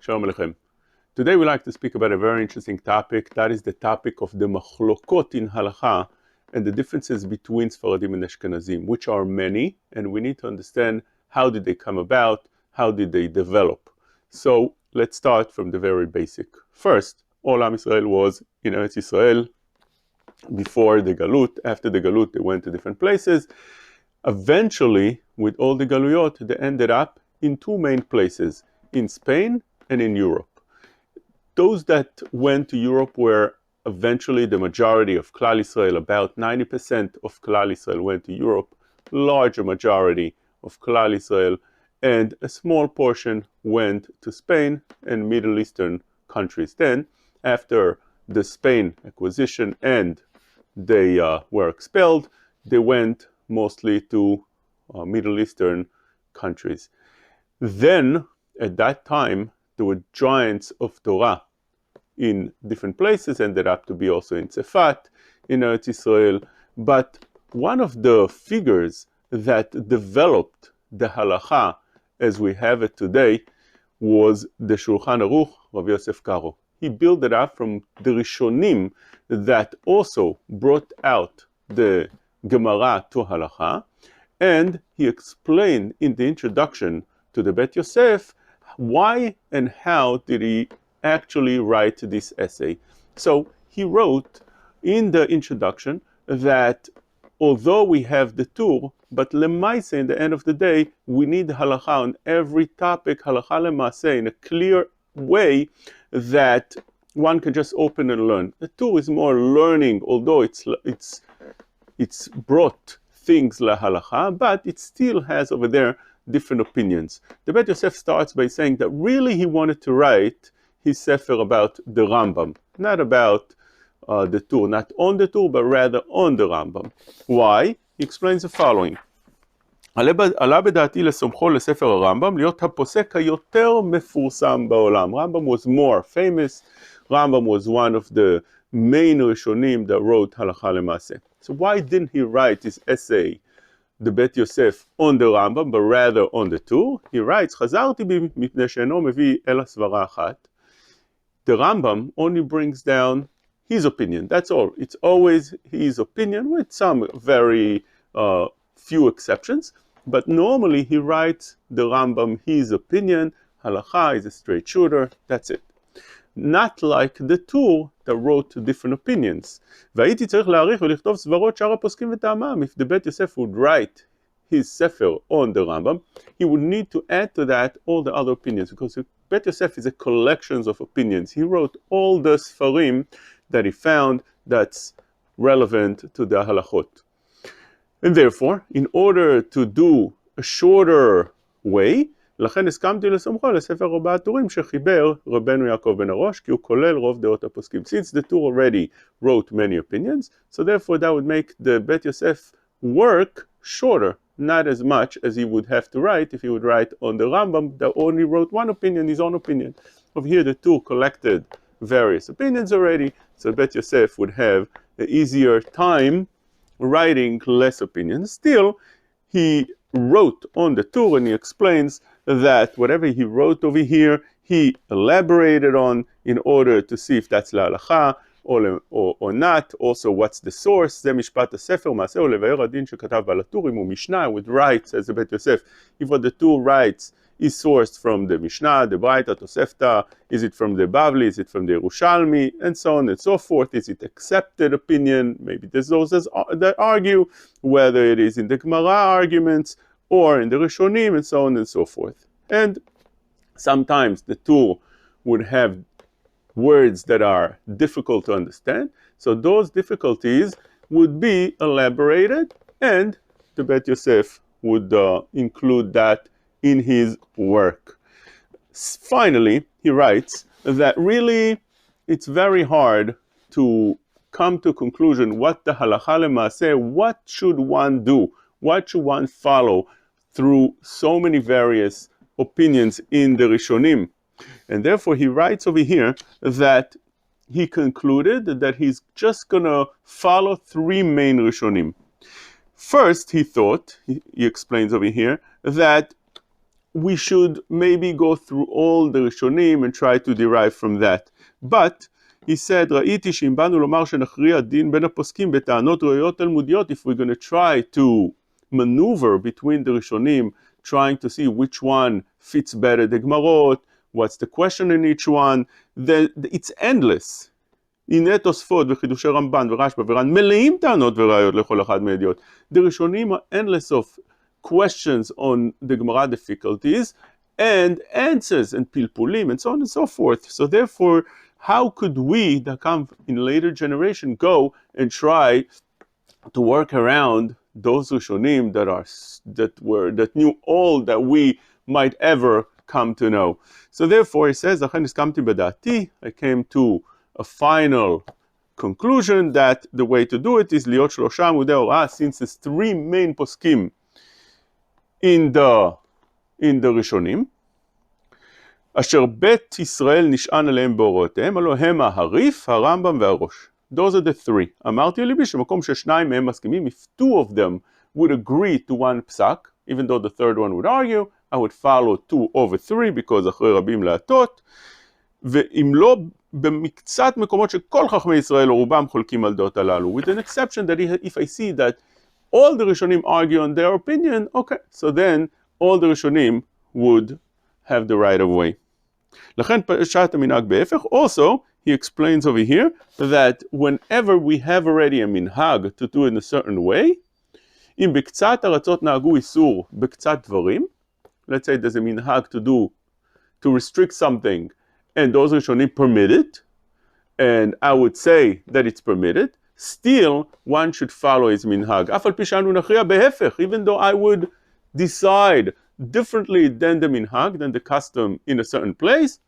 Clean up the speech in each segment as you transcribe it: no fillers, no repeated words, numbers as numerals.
Shalom Aleichem. Today we like to speak about a very interesting topic. That is the topic of the machlokot in Halacha and the differences between Sephardim and Ashkenazim, which are many, and we need to understand how did they come about, how did they develop. So let's start from the very basic. First, all Am Yisrael was in Eretz Yisrael before the Galut. After the Galut, they went to different places. Eventually, with all the Galuyot, they ended up in two main places, in Spain and in Europe. Those that went to Europe were eventually the majority of Klal Yisrael. About 90% of Klal Yisrael went to Europe, larger majority of Klal Yisrael, and a small portion went to Spain and Middle Eastern countries. Then, after the Spain acquisition and they were expelled, they went mostly to Middle Eastern countries. Then, at that time, there were giants of Torah in different places, ended up to be also in Tzefat, in Eretz Yisrael. But one of the figures that developed the Halacha as we have it today was the Shulchan Aruch, Rav Yosef Karo. He built it up from the Rishonim that also brought out the Gemara to Halacha, and he explained in the introduction to the Bet Yosef why and how did he actually write this essay. So he wrote in the introduction that although we have the Tur, but lemaise, in the end of the day, we need halacha on every topic, halacha lemaase, in a clear way that one can just open and learn. The Tur is more learning, although it's brought things la halacha, but it still has over there different opinions. The Bet Yosef starts by saying that really he wanted to write his sefer about the Rambam, not about the Tur, not on the Tur, but rather on the Rambam. Why? He explains the following. עלה בדעתי לסומכו לספר הרמב"ם להיות הפוסק היותר מפורסם בעולם. Rambam was more famous. Rambam was one of the main Rishonim that wrote Halacha Lemase. So why didn't he write his essay, the Bet Yosef, on the Rambam, but rather on the Tur? He writes, חזרתי מפני שאינו מביא אלא סברה אחת. The Rambam only brings down his opinion. That's all. It's always his opinion with some very few exceptions. But normally he writes the Rambam his opinion. Halacha is a straight shooter. That's it. Not like the Tur that wrote different opinions. והייתי צריך להעריך ולכתוב סברות שאר הפוסקים וטעמם. If the Bet Yosef would write his sefer on the Rambam, he would need to add to that all the other opinions, because Bet Yosef is a collection of opinions. He wrote all the Sfarim that he found that's relevant to the halachot. And therefore, in order to do a shorter way, לכן הסכמתי לסומכו לספר ארבעת טורים שחיבר רבנו יעקב בן הראש, כי הוא כולל רוב דעות הפוסקים. Since the Tur already wrote many opinions, so therefore that would make the Bet Yosef work shorter, not as much as he would have to write if he would write on the Rambam that only wrote one opinion, his own opinion. Over here, the Tur collected various opinions already, so Bet Yosef would have an easier time writing less opinions. Still, he wrote on the Tur, and he explains that whatever he wrote over here, he elaborated on in order to see if that's la halacha or not. Also, what's the source? זה משפט הספר, מעשהו לבאר הדין שכתב בעל הטור, אם הוא משנה, would write, says the Bet Yosef, if what the Tur writes is sourced from the Mishnah, the Braita, Tosefta, is it from the Bavli, is it from the Yerushalmi, and so on and so forth. Is it accepted opinion? Maybe there's those that argue whether it is in the Gemara arguments or in the Rishonim, and so on and so forth. And sometimes the Tur would have words that are difficult to understand, so those difficulties would be elaborated, and the Bet Yosef would include that in his work. Finally, he writes that really it's very hard to come to a conclusion what the halacha lemaaseh, what should one do, what should one follow through so many various opinions in the Rishonim. And therefore he writes over here that he concluded that he's just going to follow three main Rishonim. First, he thought, he explains over here, that we should maybe go through all the Rishonim and try to derive from that. But he said, ראיתי שאם באנו לומר שנכריע דין בין הפוסקים בטענות ראיות תלמודיות, if we're going to try to maneuver between the Rishonim, trying to see which one fits better the Gemarot, what's the question in each one, then it's endless. הנה תוספות וחידושי רמב"ן ורשב"א ור"ן מלאים טענות וראיות לכל אחד מהידיעות. The Rishonim are endless of questions on the Gemara difficulties and answers and pilpulim and so on and so forth. So therefore, how could we that come in later generation go and try to work around those Rishonim that knew all that we might ever come to know? So therefore, he says, "Achen iskamti b'da'ati," I came to a final conclusion that the way to do it is liot shlosha amudei horah, since there's three main poskim in the Rishonim, אשר בית ישראל נשען עליהם בהוראותיהם, הלא הם ההריף, הרמב"ם והראש. Those are the three. אמרתי לליבי שמקום ששניים מהם מסכימים, if two of them would agree to one psak, even though the third one would argue, I would follow 2 over 3 because אחרי רבים להטות, ואם לא במקצת מקומות שכל חכמי ישראל או רובם חולקים על דעות הללו, with an exception that if I see that all the Rishonim argue on their opinion, okay, so then all the Rishonim would have the right of way. לכן פשט המנהג בהפך. Also, he explains over here that whenever we have already a minhag to do it in a certain way, אם בקצת ארצות נהגו איסור בקצת דברים, let's say there's a minhag to restrict something, and those Rishonim permit it, and I would say that it's permitted, still one should follow his minhag. אף על פי שאנו נכריע בהפך, even though I would decide differently than the minhag, than the custom in a certain place,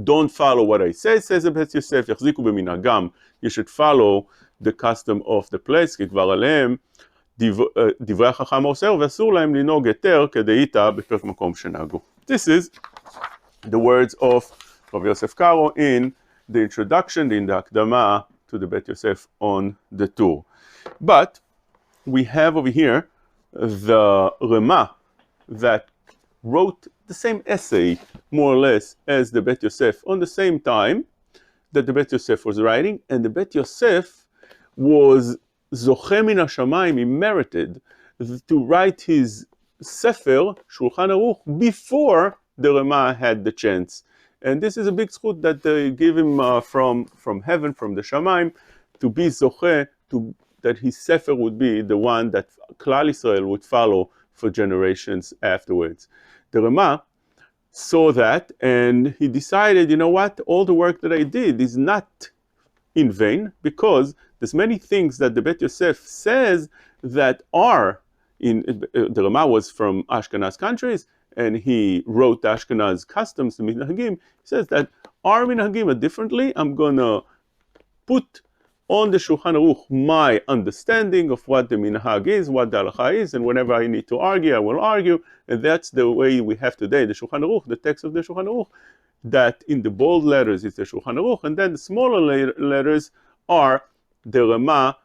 don't follow what I say, says בית יוסף, יחזיקו במנהגם, you should follow the custom of the place, כי כבר עליהם דברי החכם האוסר, ואסור להם לנהוג יותר כדאיתא בפרק מקום שנהגו. This is the words of Rav Yosef Karo in the introduction, in the הקדמה to the Bet Yosef on the tour. But we have over here the Rema that wrote the same essay, more or less, as the Bet Yosef on the same time that the Bet Yosef was writing, and the Bet Yosef was Zoche min hashamayim, he merited to write his Sefer, Shulchan Aruch, before the Rema had the chance. And this is a big zchut that they give him from heaven, from the Shamayim, to be Zoche, that his Sefer would be the one that Klal Yisrael would follow for generations afterwards. The Rema saw that, and he decided, you know what, all the work that I did is not in vain, because there's many things that the Bet Yosef says that are in, the Rema was from Ashkenaz countries, and he wrote the Ashkenaz customs, the minhagim. He says that our minhagim are differently. I'm going to put on the Shulchan Aruch my understanding of what the minhag is, what the halacha is, and whenever I need to argue, I will argue. And that's the way we have today the Shulchan Aruch, the text of the Shulchan Aruch, that in the bold letters is the Shulchan Aruch, and then the smaller letters are the Rema,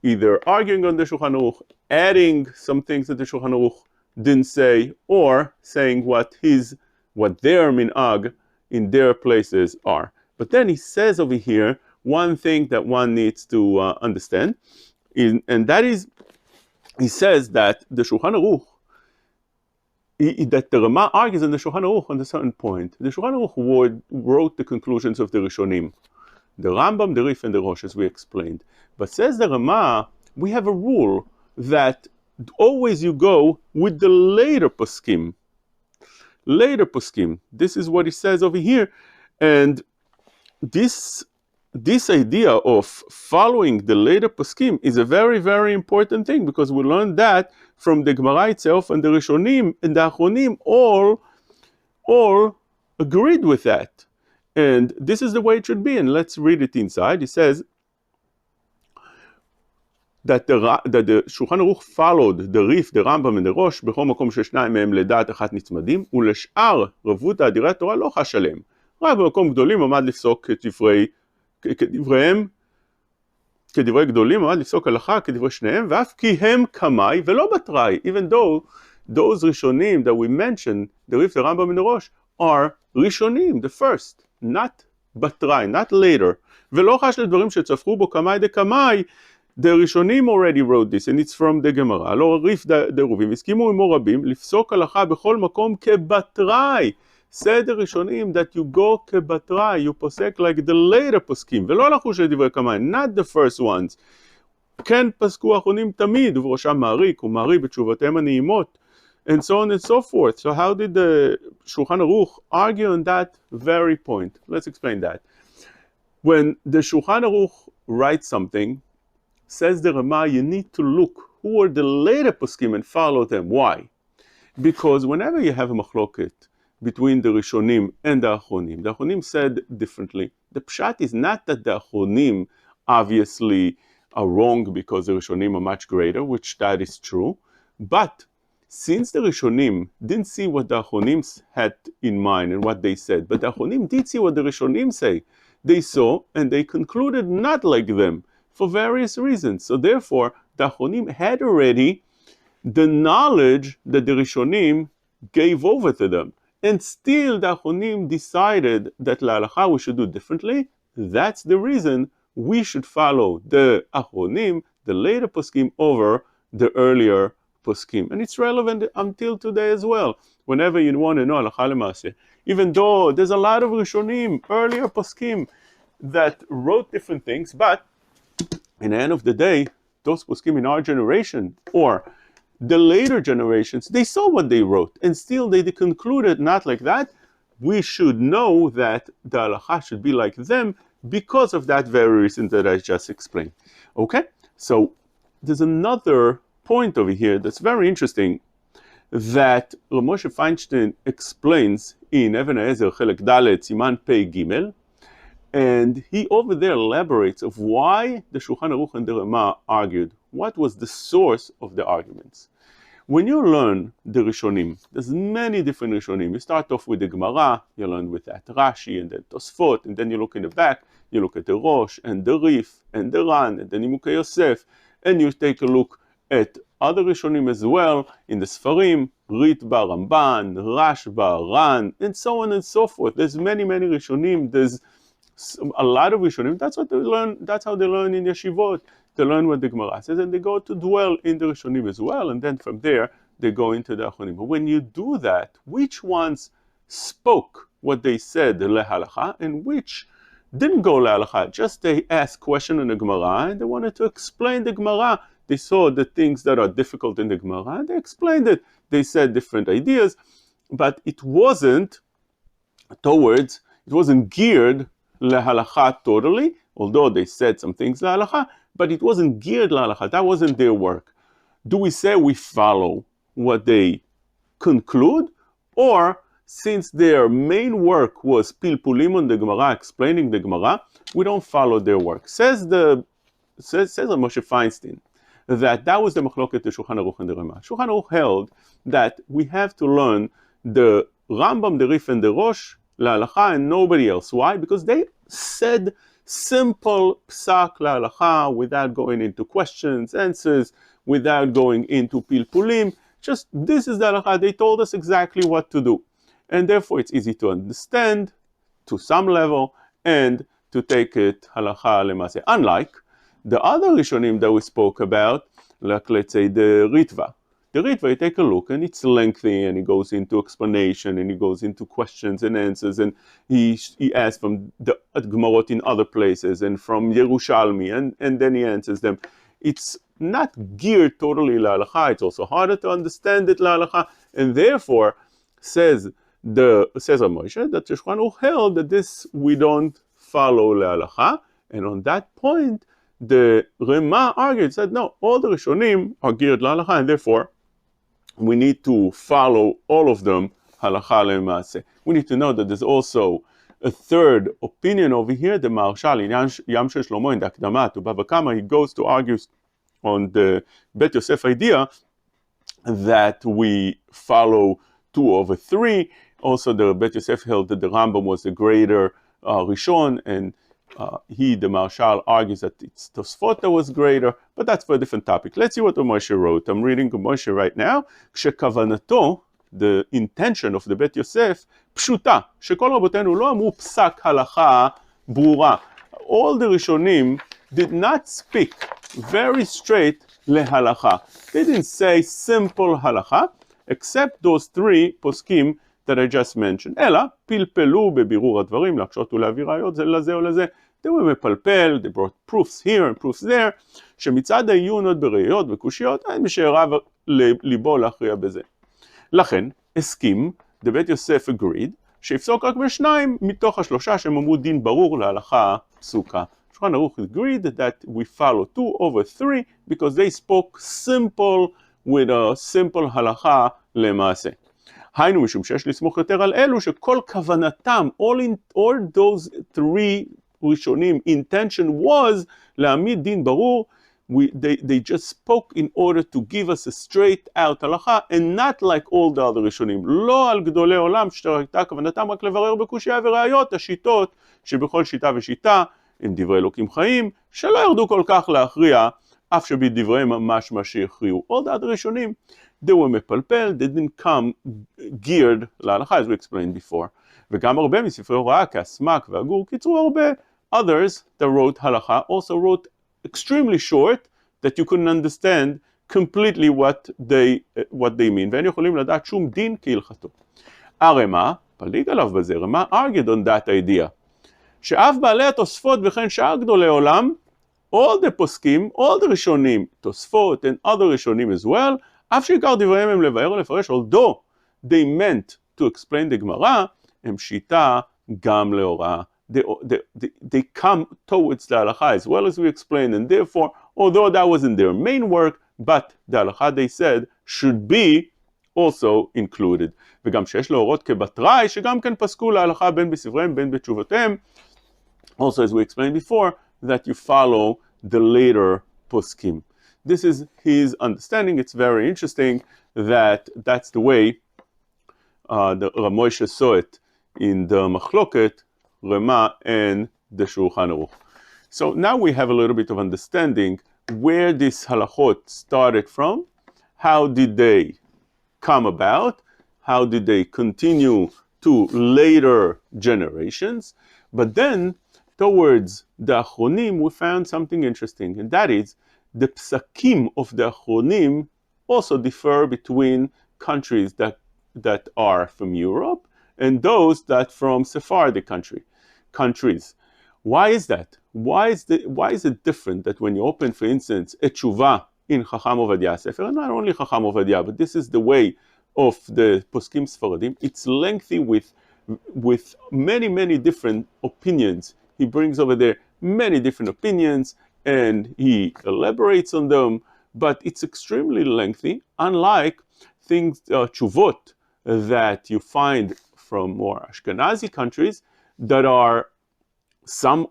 either arguing on the Shulchan Aruch, adding some things that the Shulchan Aruch didn't say, or saying what their minhag in their places are. But then he says over here one thing that one needs to understand, and that is, he says that the Shulchan Aruch, that the Rema argues in the Shulchan Aruch on a certain point. The Shulchan Aruch wrote the conclusions of the Rishonim, the Rambam, the Rif, and the Rosh, as we explained. But says the Rema, we have a rule that always you go with the later poskim. Later poskim. This is what he says over here. And this idea of following the later poskim is a very, very important thing, because we learned that from the Gemara itself, and the Rishonim and the Achronim all agreed with that. And this is the way it should be. And let's read it inside. He says that the Shulchan Aruch followed the Rif, the Rambam, and the Rosh, בכל מקום ששניים מהם לדעת אחת נצמדים, ולשאר רבות האדירי התורה לא חש עליהם. רק במקום גדולים עמד לפסוק כדברי גדולים עמד לפסוק הלכה כדברי שניהם, ואף כי הם קמאי ולא בתראי, even though those Rishonim that we mentioned, the Rif, the Rambam, and the Rosh, are Rishonim, the first, not Batrai, not later. ולא חש לדברים שצפרו בו קמאי דקמאי, the Rishonim already wrote this, and it's from the Gemara. לא ריף דרובים, הסכימו עמו רבים, לפסוק הלכה בכל מקום כבטראי. Said the Rishonim that you go כבטראי, you posek like the later poskim, ולא לחוש לדברי קמאי, not the first ones. כן פסקו אחרונים תמיד, ובראשם מעריק ומעריב בתשובותיהם הנעימות, and so on and so forth. So how did the Shulchan Aruch argue on that very point? Let's explain that. When the Shulchan Aruch writes something, says the Rama, you need to look who are the later poskim and follow them. Why? Because whenever you have a machloket between the Rishonim and the Achronim said differently. The pshat is not that the Achronim obviously are wrong because the Rishonim are much greater, which that is true, but since the Rishonim didn't see what the Achronim had in mind and what they said, but the Achronim did see what the Rishonim say, they saw and they concluded not like them for various reasons. So therefore, the Achronim had already the knowledge that the Rishonim gave over to them. And still the Achronim decided that L'Halacha we should do differently. That's the reason we should follow the Achronim, the later poskim, over the earlier poskim. And it's relevant until today as well. Whenever you want to know Halacha L'Maaseh, even though there's a lot of Rishonim, earlier poskim, that wrote different things, but in the end of the day, those poskim in our generation, or the later generations, they saw what they wrote, and still they concluded not like that. We should know that the Halacha should be like them because of that very reason that I just explained. Okay? So there's another point over here that's very interesting that Rav Moshe Feinstein explains in Even HaEzer Chelek Dalet Siman Pei Gimel, and he over there elaborates of why the Shulchan Aruch and the Rama argued. What was the source of the arguments? When you learn the Rishonim, there's many different Rishonim. You start off with the Gemara, you learn with that Rashi, and then Tosfot, and then you look in the back, you look at the Rosh, and the Rif, and the Ran, and the Nimukei Yosef, and you take a look at other Rishonim as well, in the Sephardim, Ritba, Ramban, Rashba, Ran, and so on and so forth. There's many Rishonim. There's a lot of Rishonim. That's what they learn. That's how they learn in yeshivot. They learn what the Gemara says, and they go to dwell in the Rishonim as well, and then from there they go into the Achronim. But when you do that, which ones spoke what they said lehalacha, and which didn't go lehalacha? Just they asked question in the Gemara, and they wanted to explain the Gemara. They saw the things that are difficult in the Gemara, and they explained it. They said different ideas, but it wasn't geared lehalacha totally, although they said some things lehalacha, but it wasn't geared lehalacha. That wasn't their work. Do we say we follow what they conclude, or since their main work was pilpulim on the Gemara, explaining the Gemara, we don't follow their work? Says Moshe Feinstein that was the machloket to Shulchan Aruch and the Rama. Shulchan Aruch held that we have to learn the Rambam, the Rif, and the Rosh lehalacha and nobody else. Why? Because they said simple psak lehalacha without going into questions, answers, without going into pilpulim. Just this is the halacha. They told us exactly what to do, and therefore it's easy to understand to some level and to take it halacha l'maaseh. Unlike the other Rishonim that we spoke about, like let's say the Ritva. The Ritva, you take a look, and it's lengthy, and he goes into explanation, and he goes into questions and answers, and he asks from the Gemarot in other places, and from Yerushalmi, and then he answers them. It's not geared totally lehalacha. It's also harder to understand it lehalacha, and therefore says Rav Moshe that Shulchan Aruch held that this we don't follow lehalacha, and on that point the Rama argued, said no, all the Rishonim are geared lehalacha, and therefore we need to follow all of them halacha l'maaseh. We need to know that there's also a third opinion over here. The Maharshal in Yam Shel Shlomo in the Akdama to Bava Kama, he goes to argue on the Bet Yosef idea that we follow 2 over 3. Also, the Bet Yosef held that the Rambam was the greater Rishon, and the Marshal, argues that it's Tosfot that was greater, but that's for a different topic. Let's see what Moshe wrote. I'm reading Moshe right now. כשכוונתו, the intention of the Bet Yosef, פשוטה, שכל רבותינו לא אמרו פסק הלכה ברורה. All the Rishonim did not speak very straight להלכה. They didn't say simple halacha, except those three poskim that I just mentioned. אלא פלפלו בבירור הדברים, להקשות ולהביא ראיות זה לזה או לזה. They were מפלפל, they brought proofs here and proofs there, שמצד העיון עוד בראיות וקושיות, אין מי שערב ליבו להכריע בזה. לכן, הסכים, the בית יוסף agreed, שיפסוק רק בשניים מתוך השלושה שהם אמרו דין ברור להלכה פסוקה. שולחן ערוך agreed that we follow 2 over 3 because they spoke simple with a simple הלכה למעשה. היינו משום שיש לסמוך יותר על אלו שכל כוונתם, all those three ראשונים, intention was להעמיד דין ברור, they just spoke in order to give us a straight out הלכה, and not like all the other ראשונים. לא על גדולי עולם שהייתה כוונתם רק לברר בקושיה וראיות, השיטות שבכל שיטה ושיטה הם דברי אלוקים חיים, שלא ירדו כל כך להכריע, אף שבדבריהם ממש מה שהכריעו. all the other ראשונים, they were מפלפל, they didn't come geared להלכה, as we explained before. וגם הרבה מספרי הוראה כהסמק והגור, קיצרו הרבה. Others that wrote הלכה also wrote extremely short, that you couldn't understand completely what they mean, ואין יכולים לדעת שום דין כהלכתו. הרמ"א, פליג עליו בזה, רמ"א argued on that idea, שאף בעלי התוספות וכן שאר גדולי עולם, all the פוסקים, all the ראשונים, תוספות and other ראשונים as well, אף שעיקר דבריהם הם לבאר או לפרש, although they meant to explain the גמרא, הם שיטה גם להוראה. They come towards the halacha as well as we explained, and therefore, although that wasn't their main work, but the halacha they said should be also included. וגם שיש להורות כבתראי, שגם כן פסקו להלכה בין בספריהם בין בתשובותיהם, also as we explained before, that you follow the later poskim. This is his understanding. It's very interesting that that's the way the Ramoshe saw it in the Machloket, Rema, and the Shulchan Aruch. So now we have a little bit of understanding where this halachot started from, how did they come about, how did they continue to later generations, but then towards the Achronim we found something interesting, and that is the psakim of the Achronim also differ between countries that are from Europe and those that from Sephardic countries. Why is that? Why is it different that when you open, for instance, a tshuva in Chacham Ovadia Sefer, and not only Chacham Ovadia, but this is the way of the Poskim Sephardim, it's lengthy with many different opinions. He brings over there many different opinions and he elaborates on them, but it's extremely lengthy, unlike things, tshuvot, that you find from more Ashkenazi countries that are some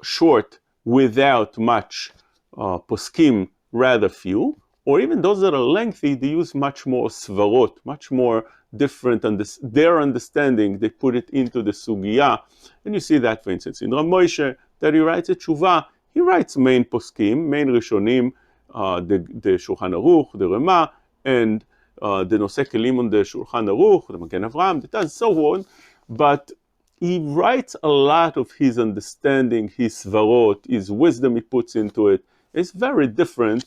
short without much poskim, rather few, or even those that are lengthy, they use much more svarot, much more different, and their understanding, they put it into the sugya. And you see that, for instance, in Rav Moshe, that he writes a tshuva, he writes main poskim, main rishonim, the Shulchan Aruch, the Rema, and the Nosei Kelim on the Shulchan Aruch, the Magen Avraham, and so on, but he writes a lot of his understanding, his svarot, his wisdom he puts into it. It's very different,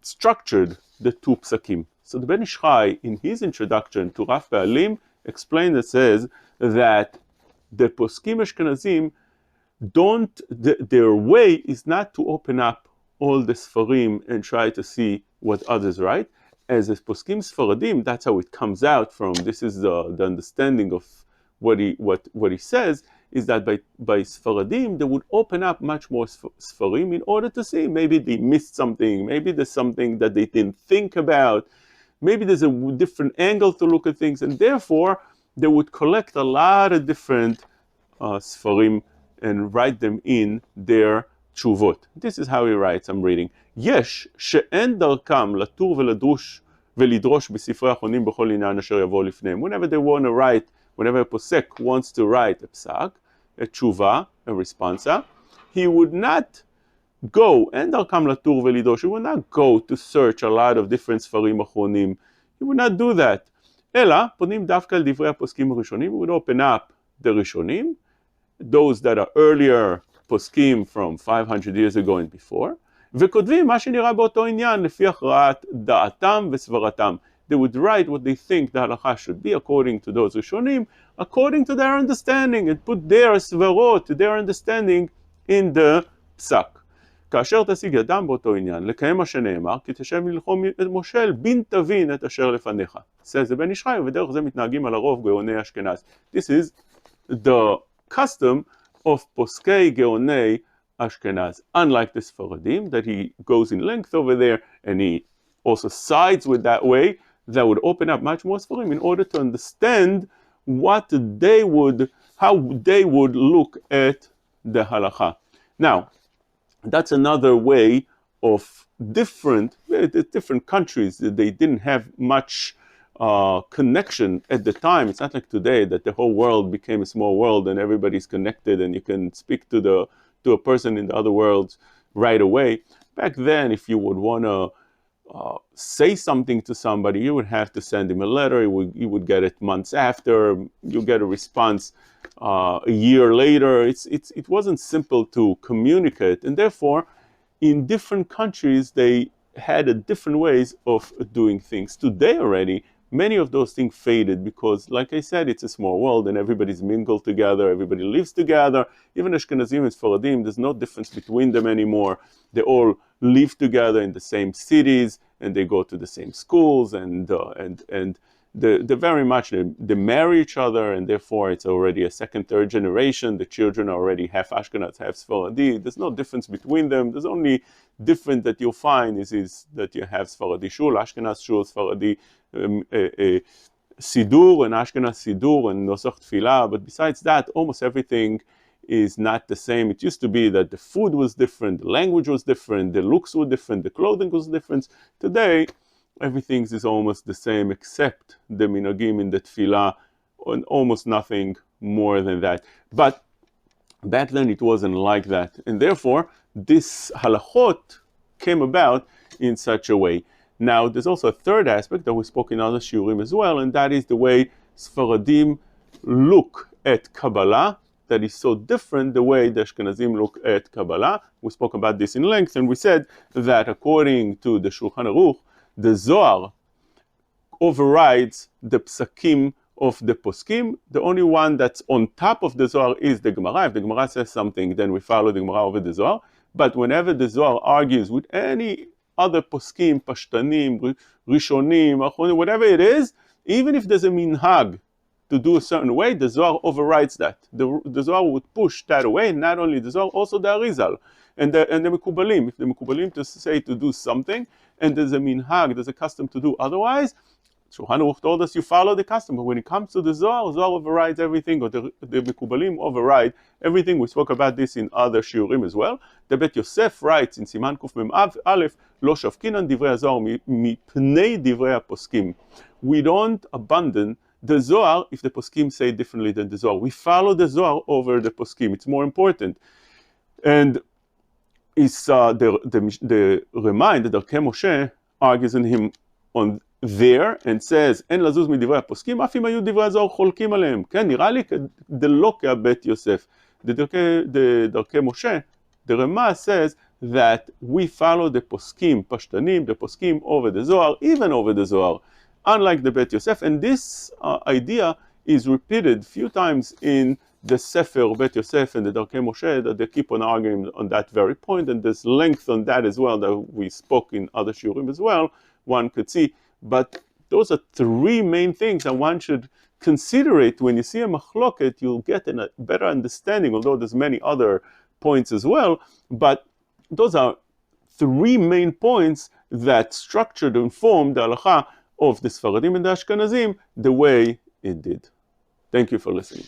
structured, the two psakim. So the Ben Ish Chai, in his introduction to Raf Ba'alim, explains and says that the poskim Ashkenazim their way is not to open up all the Sfarim and try to see what others write. As a poskim Sfaradim, that's how it comes out from. This is the understanding of what he says, is that by Sfaradim they would open up much more Sfarim in order to see maybe they missed something, maybe there's something that they didn't think about, maybe there's a different angle to look at things, and therefore they would collect a lot of different Sfarim and write them in their tshuvot. This is how he writes, I'm reading. יש שאין דרכם לטור ולדרוש בספרי האחרונים בכל עניין אשר יבוא לפניהם. Whenever they want to write, whenever a posek wants to write a psak, a tshuva, a responsa. He would not go, and Darkam Latur Velidosh, he would not go to search a lot of different Sfarim Achronim. He would not do that. Ela, ponim dafka al divrei poskim rishonim, he would open up the Rishonim, those that are earlier poskim from 500 years ago and before, וכותבים מה שנראה באותו עניין לפי הכרעת דעתם וסברתם. They would write what they think the halacha should be according to those Rishonim, according to their understanding, and put their סברות, their understanding in the פסק. כאשר תשיג ידם באותו עניין, לקיים מה שנאמר, כי תשב מלחום את מושל, בין תבין את אשר לפניך. says the בן איש חי, ודרך זה מתנהגים על הרוב גאוני אשכנז. This is the custom of פוסקי גאוני Ashkenaz, unlike the Sephardim, that he goes in length over there, and he also sides with that way, that would open up much more Sephardim in order to understand what they would, how they would look at the halacha. Now, that's another way of different countries. They didn't have much connection at the time. It's not like today that the whole world became a small world and everybody's connected and you can speak to a person in the other world right away. Back then, if you would want to say something to somebody, you would have to send him a letter. You would get it months after. You get a response a year later. It wasn't simple to communicate, and therefore, in different countries, they had different ways of doing things. Today already, many of those things faded because, like I said, it's a small world and everybody's mingled together, everybody lives together. Even Ashkenazim and Sephardim, there's no difference between them anymore. They all live together in the same cities and they go to the same schools and they very much, they marry each other, and therefore it's already a second, third generation. The children are already half Ashkenaz, half Sephardi. There's no difference between them. There's only difference that you'll find is that you have Sephardi shul, Ashkenaz shul, Sephardi Sidur, and Ashkenaz Sidur, and Nosach Tfilah. But besides that, almost everything is not the same. It used to be that the food was different, the language was different, the looks were different, the clothing was different. Today, everything is almost the same except the minhagim in the tefillah, and almost nothing more than that. But back then it wasn't like that, and therefore this halachot came about in such a way. Now there's also a third aspect that we spoke in other shiurim as well, and that is the way Sephardim look at Kabbalah. That is so different the way the Ashkenazim look at Kabbalah. We spoke about this in length, and we said that according to the Shulchan Aruch, the Zohar overrides the psakim of the poskim. The only one that's on top of the Zohar is the Gemara. If the Gemara says something, then we follow the Gemara over the Zohar. But whenever the Zohar argues with any other poskim, pashtanim, rishonim, achronim, whatever it is, even if there's a minhag to do a certain way, the Zohar overrides that. The Zohar would push that away, not only the Zohar, also the Arizal and the Mekubalim. If the Mekubalim to say to do something, and there's a minhag, there's a custom to do otherwise, Shulchan Aruch told us you follow the custom. But when it comes to the Zohar, Zohar overrides everything, or the Mekubalim override everything. We spoke about this in other shiurim as well. The Bet Yosef writes in Siman Kuf Mem Aleph, Lo shavkinan divrei Zohar mipnei divrei poskim. We don't abandon the Zohar if the poskim say differently than the Zohar. We follow the Zohar over the poskim. It's more important. And it's the reminder that Darkei Moshe argues in him on there and says, אין לזוז מדברי הפוסקים, אף אם היו דברי הזוהר חולקים עליהם. כן, נראה לי דלא כבית יוסף. The Darkei Moshe, the Rama says that we follow the poskim, pashtanim, the poskim over the Zohar, even over the Zohar, unlike the Bet Yosef. And this idea is repeated a few times in the Sefer Bet Yosef and the Darkei Moshe, that they keep on arguing on that very point, and there's length on that as well that we spoke in other shiurim as well, one could see. But those are three main things that one should consider it. When you see a machloket, you'll get a better understanding, although there's many other points as well. But those are three main points that structured and formed the halacha of the Sephardim and the Ashkenazim the way it did. Thank you for listening.